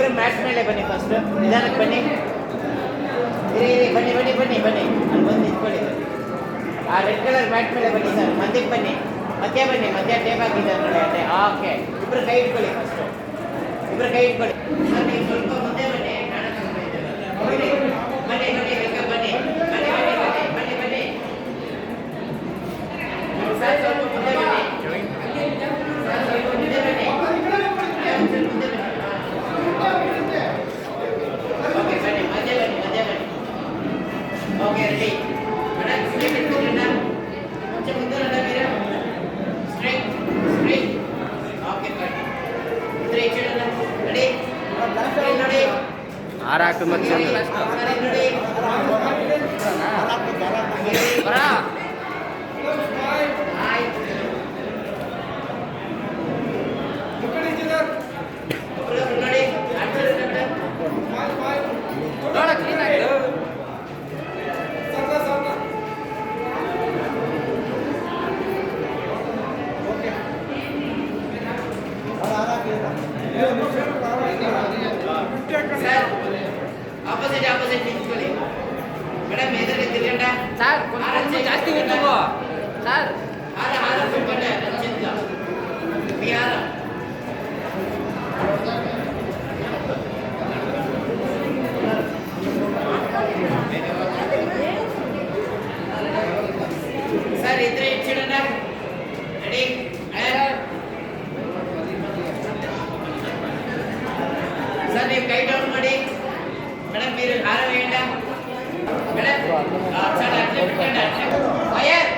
colour mat ಮೇಲೆ ಬನ್ನಿ first ನಿಧಾನಕ್ಕೆ ಬನ್ನಿ ಬನ್ನಿ ಬನ್ನಿ ಬನ್ನಿ ಬನ್ನಿ ಅಲ್ಲಿ ಬಂದು ನಿಂತ್ಕೊಳ್ಳಿ ಆ ರೆಡ್ ಕಲರ್ ಮ್ಯಾಟ್ ಮೇಲೆ ಬನ್ನಿ ಸರ್ ಮಧ್ಯಕ್ಕೆ ಬನ್ನಿ ಮಧ್ಯ ಟೇಪ್ ಹಾಕಿದ್ದಾರೆ ನೋಡಿ ಅದೇ ಓಕೆ ಇಬ್ಬರು ಕೈ ಇಟ್ಕೊಳ್ಳಿ ಫಸ್ಟು ಇಬ್ಬರು ಕೈ ಇಟ್ಕೊಳ್ಳಿ ಸರ್ ನೀವು ಸ್ವಲ್ಪ ಮುಂದೆ ಬನ್ನಿ ಬನ್ನಿ ಬನ್ನಿ ಬನ್ನಿ ಬನ್ನಿ ಬನ್ನಿ ಬನ್ನಿ ಸರ್ ಸ್ವಲ್ಪ ಮುಂದೆ ಬನ್ನಿ ಸರ್ ಸ್ವಲ್ಪ ಮುಂದೆ ಬನ್ನಿ ಓಕೆ ಬನ್ನಿ ಮಧ್ಯ ಬನ್ನಿ ಓಕೆ ರೆಡಿ ಮೇಡಮ್ ಸ್ಟ್ರೈಟ್ ಇಟ್ಕೊಂಡ್ರಣ್ಣ ಮುಂಚೆ ಮುಂದರಣ್ಣ ಮೀರ ಸ್ಟ್ರೈಟ್ ಓಕೆ ಬನ್ನಿ ಇದ್ರೆ ಇಚ್ಚಡಣ್ಣ ರೆಡಿ ನೋಡಿ ಆರ ಹಾಕಿ ಮತ್ತೆ ಸರಿ ನೋಡಿ ಬರ ಆಯ್ತು ನೋಡಿ ನೋಡ ಕ್ಲೀನ್ ಆಗಿದೆ ಸರ್ ಆಪೋಸಿಟ್ ನಿಂತ್ಕೊಳ್ಳಿ ಮೇಡಮ್ ಎದುರಿಗೆ ತಿರ್ಗಂಡ ಸರ್ ಕೊಂಚ ಜಾಸ್ತಿ ಬಿಟ್ಟು ಸರ್ ಹಾರ ಸುಮ್ಮನೆ ಚಿಂತ ಯಾರ ಸರ್ ಇದ್ರೆ ಇಚ್ಚಿಡೋಣ ರೆಡಿ ಸರ್ ನೀವು ಕೈ ಡೌನ್ ಮಾಡಿ ಮೇಡಮ್ మీరు ಹಾರ వేయండి మేడం సర్ అట్లే పెట్టండి ఫైర్